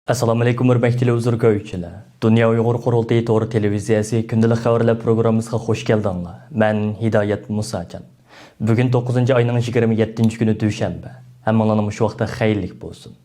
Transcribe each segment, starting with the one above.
Assalamu alaikum hurmatli televizor Dunya Uyghur Qurultiyi to'g'ri televiziyasi kündəlik xəvərlər proqramımızga xoş gəldinglar. Mən Hidayət Musacan. Bugün 9-cu ayının 27-ci günü düşənbə. Hammalarning shu vaqtda xeyirlik bo'lsin.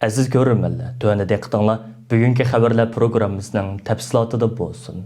Aziz ko'rurmanlar, tövəndə diqqətinglar bugünkü xəvərlər proqramımızın təfsilatida bo'lsin.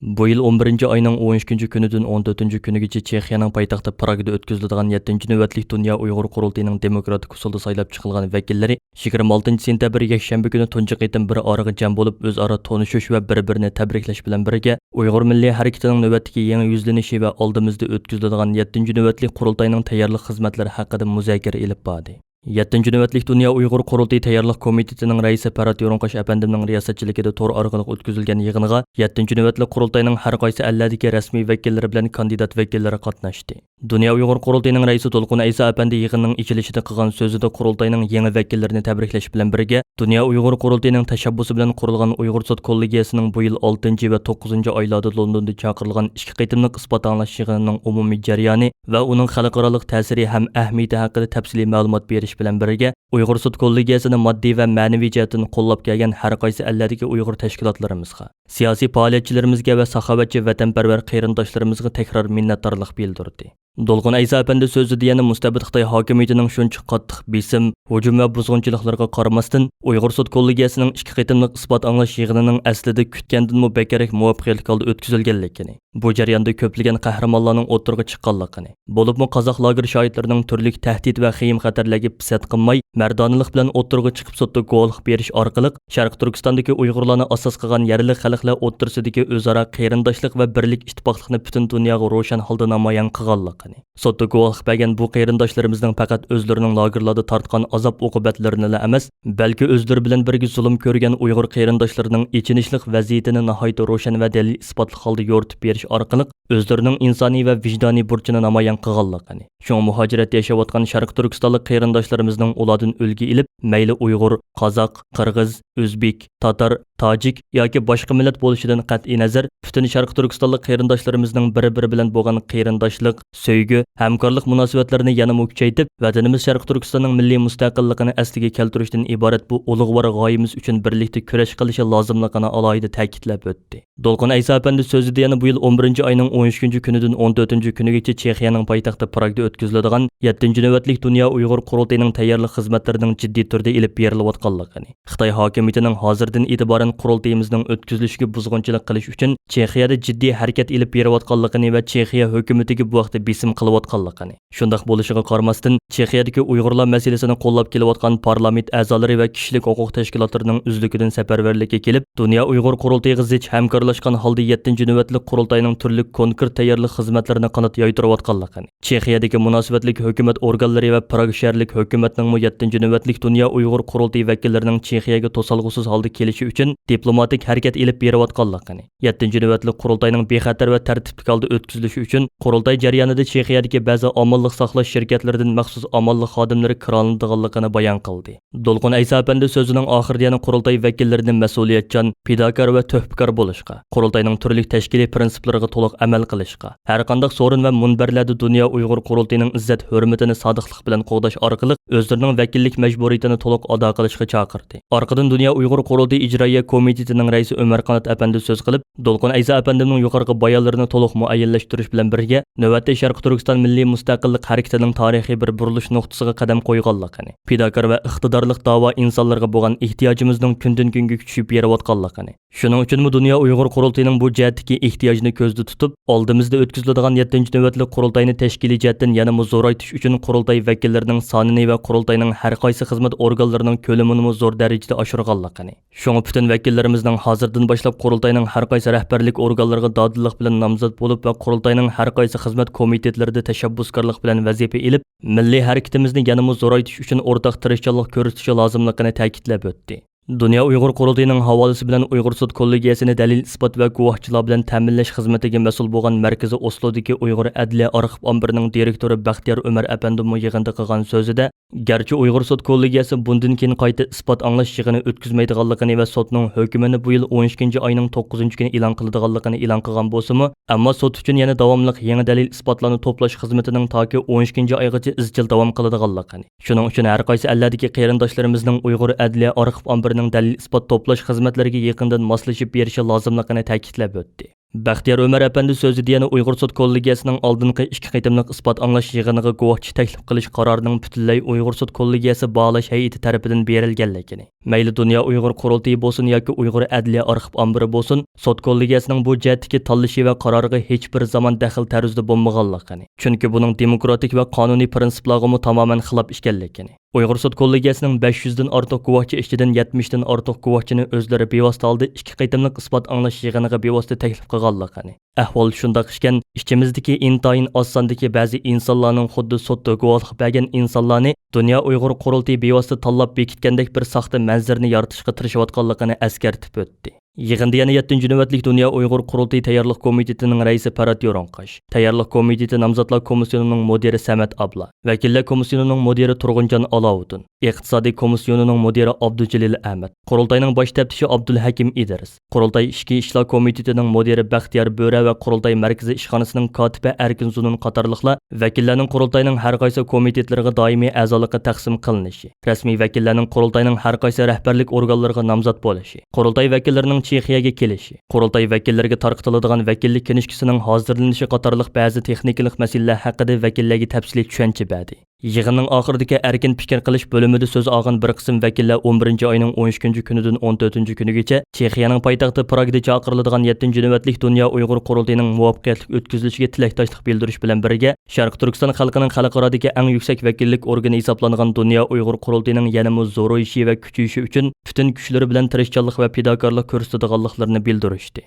Bu yıl 11. ayının 13. günüdün 14. günügece Çexiyanın paytaxtı Pragda ötküzülüdüğün 7. növbətlik Dunya Uyghur Qurultiyinin demokratik usulda saylab çıqılğan vəkilləri 26. sentabr yakshanba günü tunji qitim bir araga jam bo'lib o'zaro tanishish va bir-birini tabriklash bilan birga Uyghur Milliy harakatining navbatdagi yangi yuzlanishi va oldimizda o'tkaziladigan 7. navbatlik qurultayning tayyorlik xizmatlari haqida muzokara olib bordi. 7. növbətlik Dunya Uyghur Qurultiyi tayyorlik komitetining raisi Parat Yo'rinqosh apandimning riyosatchiligida to'r orqali o'tkazilgan yig'inga 7. növbətlik qurultayning har qaysi alladagi rasmiy vakillari bilan kandidat vakillari qatnashdi. Dunya Uyghur Qurultiyining raisi To'lqin Aysa apandi yig'inning ichilishida qilgan so'zida qurultayning yangi vakillarini tabriklash bilan birga Dunya Uyghur Qurultiyining tashabbusi bilan qurilgan Uyg'ur sud kollegiyasining bu yil 6 va 9 oylarda Londonda chaqirilgan ikki qitimliq isbot anglash yig'inining umumiy jarayoni va uning xalqaro ta'siri ham ahamiyati haqida tafsiliy ma'lumot berish bilan birga Uyg'ur sud kollegiyasini moddiy va ma'naviy jihatdan qo'llab kelgan har qaysi alladagi Uyg'ur tashkilotlarimizga, siyosiy faoliyatchilarimizga va saxovatchi vatanparvar qarindoshlarimizga takror minnatdorlik bildirdi. Dolqun Aysa apandi so'zida yana mustabid Xitoy hokimiyatining shuncha qattiq besim, hujum va buzg'unchiliklarga qaramasdan Uyg'ur sud kollegiyasining ikki qitimliq isbot anglash yig'inining aslida kutgandan bekarak muvaffaqiyatli holda o'tkazilganligini, bu jarayonda ko'plagan qahramonlarning o'tirg'i chiqqanligini, bo'libmi qozoq lager shohidlarining turli tahdid va xiyim xatarlarga pisat qilmay, mardonalik bilan o'tirg'i chiqib sudda guvohlik berish orqali Sharq Turkistondagi Uyg'urlarni asos qilgan yerli xalqlar o'rtasidagi o'zaro qarindoshlik va birlik ittifoqlikni butun dunyoga ro'shan holda namoyon qilganligini, sudda guvohlik bergan bu qarindoshlarimizning faqat o'zlarining lagerlarda tortgan azob uqubatlarini emas, balki o'zlari bilan birga zulm ko'rgan Uyg'ur qarindoshlarining ichinishlik vaziyatini nihoyat ro'shan va dalil isbotli holda yoritib berish orqali o'zlarining insoniy va vijdoniy burchini namoyon qilganligini, shu muhojiratda yashayotgan Sharq Turkistonlik qarindoshlarimizning ulardan ulgi ilib, mayli Uyg'ur, qozoq, qirg'iz, o'zbek, tatar, tojik yoki boshqa millat bo'lishidan qat'iy nazar, butun Sharq Turkistonlik qarindoshlarimizning bir-biri bilan bo'lgan qarindoshlik, sevgi, hamkorlik munosabatlarini yanada kuchaytirib, vatanimiz Sharq Turkistonning milliy mustaqilligini asliga keltirishdan iborat bu ulug'vor g'oyamiz uchun birlikda kurash qilishi lozimligini alohida ta'kidlab o'tdi. Dolqin Aysa apandi so'zida yana bu yil 11 oyning 13 kunidan 14 kunigacha Chexiyaning poytaxti Pragda o'tkaziladigan 7. navbatlik Dunya Uyg'ur Qurultiyining tayyorlik xizmatlarining jiddiy turda ilib berilayotganligini, Xitoy hokimiyatining hozirdan e'tiboran qurultiyimizning o'tkazilishiga buzg'unchilik qilish uchun Chexiyada jiddiy harakat ilib berayotganligini va Chexiya hukumatiga bu vaqtda besim qilayotganligini, shundoq bo'lishiga qaramasdan Chexiyadagi Uyg'urlar masalasini qo'llab kelayotgan parlament a'zolari va kishilik huquq tashkilotlarining uzlukidan safarbarlikka kelib, Dunya Uyg'ur Qurultiyiga zich hamkorlashgan holda 7. navbatlik qurultayning turli konkret tayyorlik xizmatlarini qanot yoytirayotganligini, Chexiyadagi munosabatli hukumat organlari va Prag shaharlik hukumatning 7. navbatlik Dunya Uyg'ur Qurultiyi vakillarining Chexiyaga to'salg'usiz holda kelishi uchun diplomatik harakat ilib berayotganligini, 7. navbatlik qurultayning bexatar va tartibli holda o'tkazilishi uchun qurultay jarayonida Chexiyadagi ba'zi omillik saqlash shirkatlaridan maxsus omillik xodimlari kiralanadiganligini bayon qildi. Dolqin Aysa apandi so'zining oxirida yana qurultay vakillarini mas'uliyatchan, fidokor va tuhbkor bo'lishga, qurultayning turli tashkiliy prinsiplariga to'liq amal qilishga, har qanday so'rin va munbarlarda Dunya Uyg'ur Qurultiyining izzat hurmatini sodiqlik bilan qo'g'dash orqali o'zlarining vakillik majburiyatini to'liq ado qilishga chaqirdi. Orqadan Dunya Uyg'ur Qurultiyi ijroiya komitetining raisi Umar Qanat apandi so'z qilib, Dolqin Aysa apandimning yuqorqi bayonlarini to'liq muayyanlashtirish bilan birga navbatda Sharq Turkiston milliy mustaqillik harakatining tarixiy bir burilish nuqtasiga qadam qo'yganligini, fidokor va iqtidorli da'vo insonlarga bo'lgan ehtiyojimizning kundan kunga kuchayib berayotganligini, shuning uchunmi Dunya Uyg'ur Qurultiyining bu jihatdagi ehtiyojini ko'zda tutib, oldimizda o'tkaziladigan 7. navbatlik qurultayni tashkiliy jihatdan yanada zo'raytirish uchun qurultay vakillarining sonini va qurultayning har qaysi xizmat organlarining ko'lamini zo'r darajada oshirganligini, shunga butun vakillarimizning hozirdan boshlab qurultayning har qaysi rahbarlik organlariga dodillik bilan nomzod bo'lib va qurultayning har qaysi xizmat komitetlarida tashabbuskorlik bilan vazifa ilib, milliy harakatimizni yanada zo'raytirish uchun o'rtaq tirishchilik ko'rsatishi lozimligini ta'kidlab o'tdi. Dunya Uyg'ur Qurultiyining havolasi bilan Uyg'ur sud kollegiyasini dalil isbot va guvohchilar bilan ta'minlash xizmatiga mas'ul bo'lgan markazi Oslodagi Uyg'ur adliya arxiv ombirining direktori Baxtiyor Umar apandi yig'inda qilgan so'zida Gerçi Uyghur sud kollegiyasi bundan keyin qayta isbot anglash yig'ini o'tkazmaydiganligini va sudning hukmini bu yil 12 oyning 9-kuni e'lon qiladiganligini e'lon qilgan bo'lsa-mu, ammo sud uchun yana davomli yangi dalil isbotlarni to'plash xizmatining toki 12 oygacha izchil davom qiladiganligini. Shuning uchun har qaysi allardagi qarindoshlarimizning Uyg'ur adliya arxiv ombirining dalil isbot to'plash xizmatlariga yaqindan moslashib berishi lozimligini ta'kidlab o'tdi. Baxtiyor Ömer Efendi sözüde yana Uyghur sud kollegiyasining oldingi 2 qitimliq isbot anglash yig'iniga guvohchi taklif qilish qarorining butunlay Uyghur sud kollegiyasi bağlash hay'ati tarafidan berilganligini. Mayli Dunya Uyghur Qurultiyi bo'lsin yoki Uyg'ur adliya arxiv ombiri bo'lsin, sud kollegiyasining bu jihatdagi tanlashi va qaroriga hech bir zaman daxl tarzida bo'lmaganligini. Chunki buning demokratik va qonuniy prinsiplarga tamoman xilof ekanligini. Uyghur sud kollegiyasining 500 dan ortiq guvohchi ichidan 70 dan ortiq guvohchini o'zlari bevosita holda 2 qitimliq isbot anglash yig'iniga bevosita taklif qilganligini. Ahvol shundoq ekan, ichimizdagi intayin oz sondagi ba'zi insonlarning xuddi sudda guvohlik bergan insonlarni Dunya Uyg'ur Qurultiyi bevosita tanlab bekitgandek bir saxta manzarni yaratishga tirishayotganligini eskartib o'tdi. Yig'inda yana 7-navbatlik Dunya Uyg'ur Qurultiyi tayyorlik komitetining raisi Parat Yo'ronqash, tayyorlik komiteti nomzodlar komissiyonining mudiri Samat Abla, vakillar komissiyonining mudiri Turg'unjon Alovuddin, iqtisodiy komissiyonining mudiri Abdujalil Ahmad, qurultayning bosh taftishi Abdulhakim Idris, qurultay ishki ishlar komitetining mudiri Baxtiyor Bo'ra va qurultay markaziy ishxonasining kotibi Erkin Zunun qatorliqlar vakillarning qurultayning har qaysi komitetlariga doimiy a'zolikka taqsim qilinishi, rasmiy vakillarning qurultayning har qaysi rahbarlik organlariga nomzod bo'lishi, qurultay vakillarining Chexiyaga kelishi, qurultay vakillariga tarqatiladigan vakillik kinishkisining hozirlanishi qatorliq ba'zi texnikalik masalalar haqida vakillarga tafsiliy tushuncha berdi. Yig'inning oxiridagi erkin fikr qilish bo'limida so'z olgan bir qism vakillar 11 oyning 13-kunidan 14-kunigacha Chexiyaning poytaxti Pragda chaqiriladigan 7-navbatlik Dunya Uyg'ur Qurultiyining muvaffaqiyatli o'tkazilishiga tilakdoshlik bildirish bilan birga Sharq Turkiston xalqining xalqarodagi eng yuksak vakillik organi hisoblangan Dunya Uyg'ur Qurultiyining yanada zo'royishi va kuchayishi uchun butun kuchlari bilan tirishchanlik va fidokorlik ko'rsatadiganliklarini bildirishdi.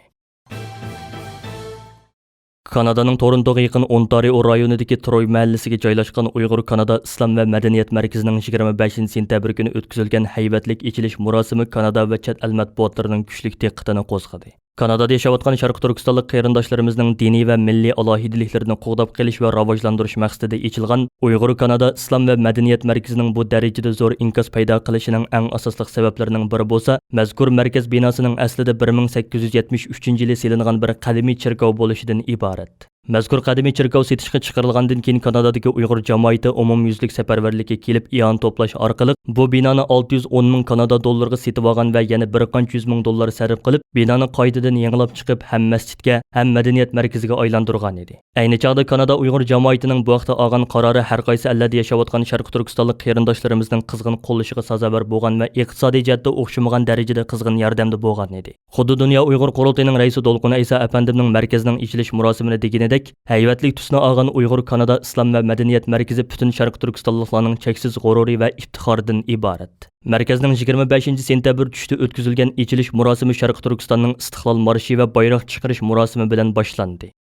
Kanadaning Torontoga yaqin Ontario rayonidagi Troy mahallasiga joylashgan Uyg'ur Kanada Islom va madaniyat markazining 25-sentabr kuni o'tkazilgan haybatlik ichilish murosimi Kanada va chet el matbuotlarining kuchli diqqatini qo'zg'adi. Kanadada yashayotgan Sharq Turkistonlik qarindoshlarimizning diniy va milliy alohidaliklarini qo'g'dab qilish va rivojlantirish maqsadida ochilgan Uyg'ur Kanada Islom va madaniyat markazining bu darajada zo'r inkas paydo qilishining eng asosli sabablarining biri bo'lsa, mazkur markaz binosining aslida 1873-yili silingan bir qadimiy cherkov bo'lishidan iborat. Mazkur qadimiy cherkov setishga chiqarilgandan keyin Kanadadagi Uyg'ur jamoati umumyuzlik safarbarlikka kelib iyon to'plash orqali bu binoni 610 ming Kanada dollariga setib olgan va yana bir qancha yuz ming dollar sarf qilib binoni qoidadan yangilab chiqib ham masjidga ham madaniyat markaziga aylantirgan edi. Ayni chog'da Kanada Uyg'ur jamoatining bu vaqtda olgan qarori har qaysi allarda yashayotgan Sharq Turkistonlik qarindoshlarimizning qizg'in qo'llashiga sazovor bo'lgan va iqtisodiy jihatda o'xshamagan darajada qizg'in yordamda bo'lgan edi. Xuddi Dunya Uyg'ur Qurultiyining raisi Dolqun Aysa afandimning markazining ichilish murosimini deganidek hayvatlik tusini olgan Uyg'ur Kanada Islom va madaniyat markazi butun Sharq Turkistonliklarning cheksiz g'ururi va iftixoridan iborat. Markazning 25-sentabr tushida o'tkazilgan ichilish murosimi Sharq Turkistonning istiqlol marshi va bayroq chiqarish murosimi bilan boshlandi.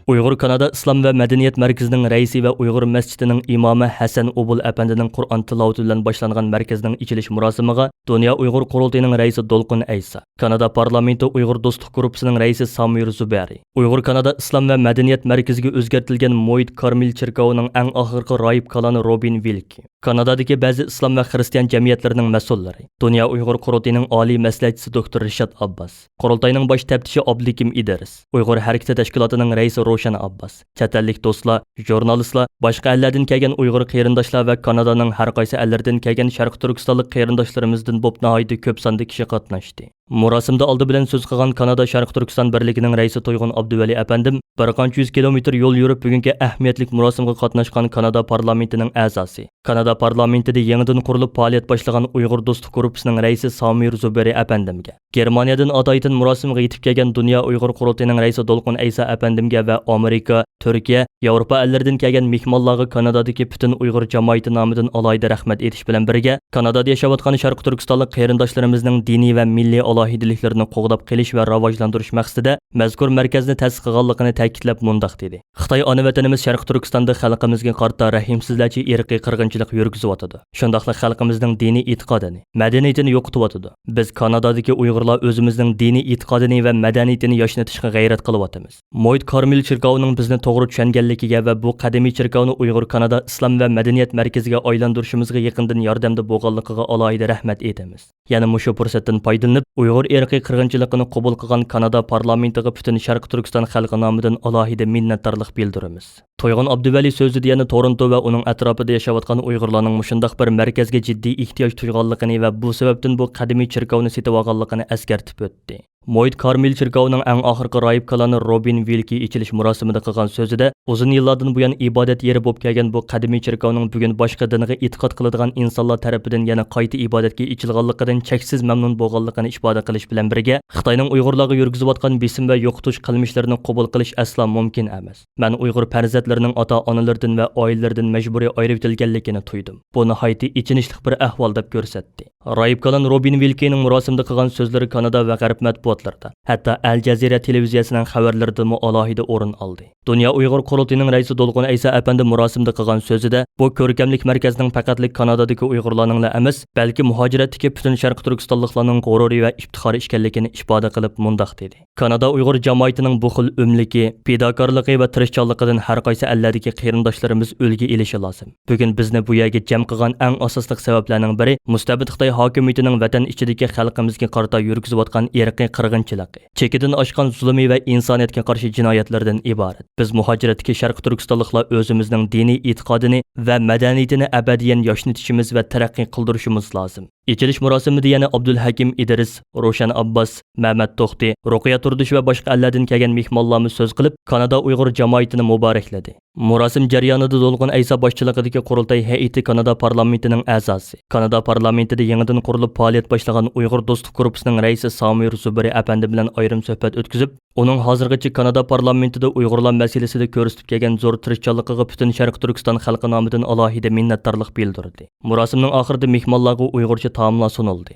Uyghur Kanada İslam ve Medeniyet Merkezi'nin reisi ve Uyghur Mescidi'nin imamı Hasan Obul Efendi'nin Kur'an tilaveti ile başlanan merkezinin içiliş murasimiga Dunya Uyghur Qurultiyining raisi Dolqun Aysa, Kanada Parlamento Uyghur Dostluk Gruppasining raisi Samir Zubari, Uyghur Kanada İslam ve Medeniyet Merkeziga o'zgartirilgan Moit Karmel cherkovining eng oxirgi rohib kaloni Robin Wilke, Kanadadagi ba'zi islom va xristian jamiyatlarining mas'ullari, Dunya Uyghur Qurultiyining oliy maslahatchisi Dr. Rishad Abbas, Qurultayning bosh taftishi Abduhakim Idris, Uyghur harakati tashkilotining raisi Roshan Abbas, chet ellik do'stlar, jurnalistlar, boshqa ellardan kelgan Uyg'ur qarindoshlar va Kanadaning har qaysi ellardan kelgan Sharq Turkistonlik qarindoshlarimizdan bo'p nihoyatda ko'p sonda kishi qatnashdi. Murosimda oldi bilan so'z qilgan Kanada Sharq Turkiston birligining raisi To'yg'un Abduvali apandim bir qancha yuz kilometr yo'l yurib bugungi ahamiyatli murosimga qatnashgan Kanada parlamentining a'zosi. Kanada parlamentida yangidan qurilib faoliyat boshlagan Uyg'ur do'stlik guruhining raisi Samir Zuberi apandimga, Germaniyadan Ataytin murosimga yetib kelgan Dunya Uyg'ur qurultiyining raisi Dolqun Aysa apandimga va Amerika, Turkiya, Yevropa ellaridan kelgan mehmonlarga Kanadadagi butun Uyg'ur jamoati nomidan alohida rahmat etish bilan birga Kanadada yashayotgan Sharq Turkistonlik qarindoshlarimizning diniy va milliy alohidaliklarini qo'g'dab qilish va rivojlantirish maqsadida mazkur markazni ta'sis qilganligini ta'kidlab mundaq dedi. Xitoy ona vatanimiz Sharq Turkistonda xalqimizga qarta rahimsizlarcha irqiy qirg'inchilik yurgizyotidi. Shundaqla xalqimizning diniy e'tiqodini, madaniyatini yo'qotyotidi. Biz Kanadadagi Uyg'urlar o'zimizning diniy e'tiqodini va madaniyatini yashnatishga g'ayrat qilyapmiz. Moyd Karmel chirkovining bizni to'g'ri tushunganligiga va bu qadimiy chirkovni Uyg'ur Kanada islom va madaniyat markaziga aylantirishimizga yaqindan yordamda bo'lganligiga alohida rahmat etamiz. Yana mushu fursatdan foydalanib Uyg'ur irqiy qirg'inchiligini qabul qilgan Kanada parlamentiga butun Sharq Turkiston xalqi nomidan alohida minnatdorlik bildiramiz. To'yg'un Abduvali so'zida yana Toronto va uning atrofida yashayotgan Uyg'urlarning mushundaq bir markazga jiddiy ehtiyoj tuyganligini va bu sababdan bu qadimiy chirkovni setib olganligini eskartib o'tdi. Moyd Karmel chirkovining eng oxirgi rohibkalani Robin Wilkie ichilish murosimida qilgan so'zida uzun yillardan buyon ibodat yeri bo'lib kelgan bu qadimiy chirkovning bugun boshqa dinga e'tiqod qiladigan insonlar tarafidan yana qayta ibodatga ichilganligidan cheksiz mamnun bo'lganligini ifoda qilish bilan birga Xitoyning Uyg'urlarga yurgizayotgan besim va yo'qotish qilmishlarini qabul qilish aslo mumkin emas. Men Uyg'ur farzandlarining ota-onalaridan va oilalaridan majburiy ayirib etilganligini tuydim. Bu nihoyatda ichinishli bir ahvol deb ko'rsatdi. Rohibkalan Robin Wilkiening murosimda qilgan so'zlari Kanada va G'arb matbuotlarida, hatto Al Jazeera televiziyasining xabarlarida alohida o'rin oldi. Dunya Uyg'ur qurultiyining raisi Dolqun Aysa apandi murosimda qilgan so'zida bu ko'rkamlik markazining faqatlik Kanadadagi Uyg'urlarning emas, balki muhojiratdagi butun Sharq Turkistonliklarning g'ururi va iftixori ekanligini ifoda qilib mundaq dedi. Kanada Uyg'ur jamoatining bu xil umligi, fidokorligi va tirishchanligidan har qaysi ellardagi qarindoshlarimiz o'lga elishi lozim. Bugun bizni bu yerga jam qilgan eng asosli sabablarning biri mustabid Xitoy hokimiyatining vatan ichidagi xalqimizga qarata yurgizayotgan irqiy qirg'inchiligi, chekidan oshgan zulmi va insoniyatga qarshi jinoyatlardan iborat. Biz muhojiratdagi Sharq Turkistonliklar o'zimizning diniy e'tiqodini va madaniyatini abadiyan yashnatishimiz va taraqqiy qildirishimiz lozim. İçilish murosimida yana Abdulhakim Idris, Roshan Abbas, Mehmet To'xti, Ruqiya Turdish va boshqa ellardan kelgan mehmonlarimiz so'z qilib, Kanada Uyg'ur jamoatini muborakladi. Murosim jarayonida Dolqun Aysa boshchiligidagi Qurultiyi hay'ati Kanada parlamentining a'zosi, Kanada parlamentida yangidan qurilib faoliyat boshlagan Uyg'ur do'stlik guruhining raisi Samir Zuberi apandi bilan ayrim suhbat o'tkazib, uning hozirgacha Kanada parlamentida Uyg'urlar masalasida ko'rsatib kelgan zo'r tirishchanligiga butun Sharq Turkiston xalqi nomidan alohida minnatdorlik bildirdi. Murosimning oxirida mehmonlarga Uyg'urcha taomlar sunildi.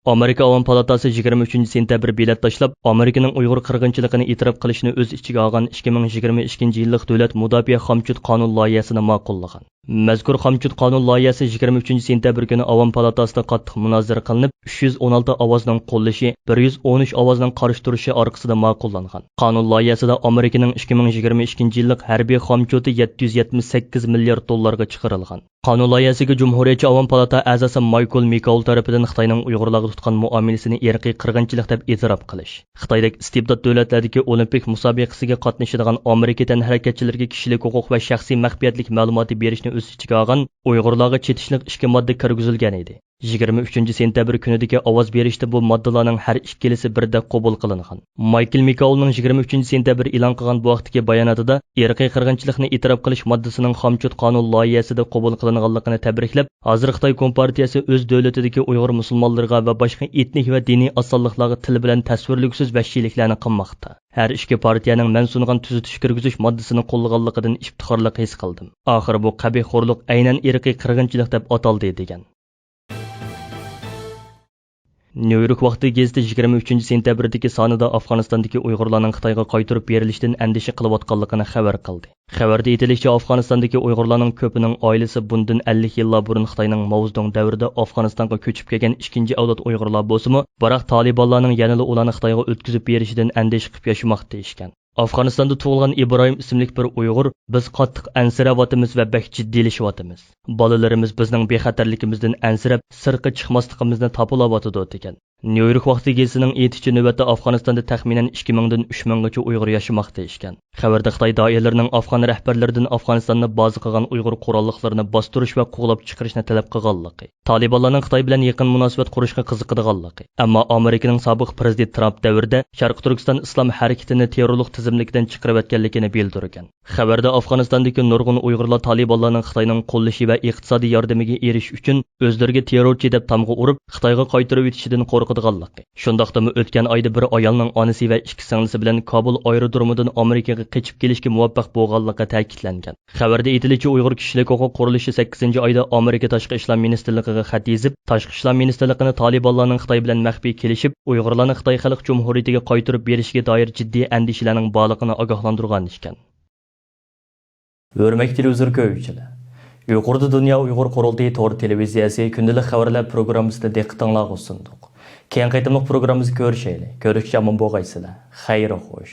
Amerika Avam Palatası 23 sentabr bilet tashlab, Amerikaning Uyg'ur qirg'inchiligini e'tirof qilishni o'z ichiga olgan 2022 yillik davlat mudofaa xomchut qonun loyihasini ma'qullagan. Mazkur xomchut qonun loyihasi 23 sentabr kuni Avam Palatasida qattiq munozara qilinib, 316 ovozning qo'llashi, 113 ovozning qarshi turishi orqasida ma'qullangan. Qonun loyihasida Amerikaning 2022 yillik harbiy xomchuti 778 milliard dollarga chiqarilgan. Qonun loyihasiga Cumhuriyetçi Avam Palata a'zosi Michael Mikoel tarafidan Xitoyning Uyg'urlarga tutgan muomalasini irqiy qirg'inchilik deb e'tirof qilish, Xitoydagi istibdod davlatlardagi olimpik musobaqasiga qatnashadigan Amerika tanharakatchilariga kishilik huquq va shaxsiy maxfiyatlik ma'lumoti berishni o'z ichiga olgan Uyg'urlarga chetishlik 2 modda kirgizilgan edi. 23 sentabr kunidagi ovoz berishda bu moddalarning har ikkilisi birda qabul qilingan. Michael Mikoelning 23 sentabr e'lon qilgan bu vaqtdagi bayonotida irqiy qirg'inchilikni e'tirof qilish moddasining xomchut qonun loyihasida qabul qilinganligini tabriklab, hozir Xitoy Kompartiyasi o'z davlatidagi Uyg'ur musulmonlarga va boshqa etnik va diniy asonliklarga til bilan tasvirliksiz vahshiyliklarni qilmoqda. Her ikki partiyaning men sungan tuzitish kirgizish moddasini qo'llaganligidan iftixorlik his qildim. Oxir bu qabih xo'rliq aynan irqiy qirg'inchilik deb ataldi degan. New York vaqti gazeti 23 sentabrdagi sonida Afg'onistondagi Uyg'urlarning Xitoyga qaytarib berilishidan andisha qilayotganligini xabar qildi. Xabarda aytilishicha, Afg'onistondagi Uyg'urlarning ko'pining oilasi bundan 50 yillar burun Xitoyning Maozdong davrida Afg'onistonga ko'chib kelgan ikkinchi avlod Uyg'urlar bo'lsa-mu, biroq Talibanlarning yanada ularni Xitoyga o'tkazib berishidan andisha qilib yashamoqda ishgan. Afg'onistonda tug'ilgan Ibrohim ismli bir Uyg'ur, biz qattiq ansiravatimiz va bak jiddiylashyapmiz. Bolalarimiz bizning bexatarligimizdan ansirab, sirqqa chiqmasligimizni tapulayotdi degan. Nyu-York vaqti gezisining aytishicha navbatda Afg'onistonda taxminan 2000 dan 3000 gacha Uyg'ur yashamoqda ekan. Xabarda Xitoy doiralarining Afg'on rahbarlaridan Afg'onistonni baza qilgan Uyg'ur qurolliqlarini bostirish va qo'g'lab chiqarishni talab qilganligi, Talibanlarning Xitoy bilan yaqin munosabat qurishga qiziqadiganligi. Ammo Amerikaning sobiq prezident Trump davrida Sharq Turkiston islom harakatini terrorlik tizimligidan chiqarib o'tganligini bildirgan. Xabarda Afg'onistondagi nurg'un Uyg'urlar Talibanlarning Xitoyning qo'llashi va iqtisodiy yordamiga erishish uchun o'zlariga terrorchi deb tamg'a urib, Xitoyga qaytarib o'tishidan qo'rqadiganligi. Shundaqdimi o'tgan oyda bir ayolning onasi va ikki singlisi bilan Kabul aerodromidan Amerikaga qochib kelishga muvaffaq bo'lganligi ta'kidlangan. Xabarda aytilishicha, Uyg'ur kishilik huquq qurilishi 8-oyda Amerika tashqi ishlar ministrligiga xat yozib, tashqi ishlar ministrligini Talibanlarning Xitoy bilan maxfiy kelishib, Uyg'urlarni Xitoy Xalq Jumhuriyatiga qaytarib berishga doir jiddiy andishalarning borligini ogohlantirgan ekan. Hurmatli televizor ko'ruvchilar, yuqorida Dunya Uyg'ur Qurultiyi to'g'ri televiziyasi күнділік xəvərlər proqrammisida diqqətinizə sunduq. Keyin qaytımlıq proqramımızı görüşəylik. Görüşkə amon boğaysılar. Xeyri xoş.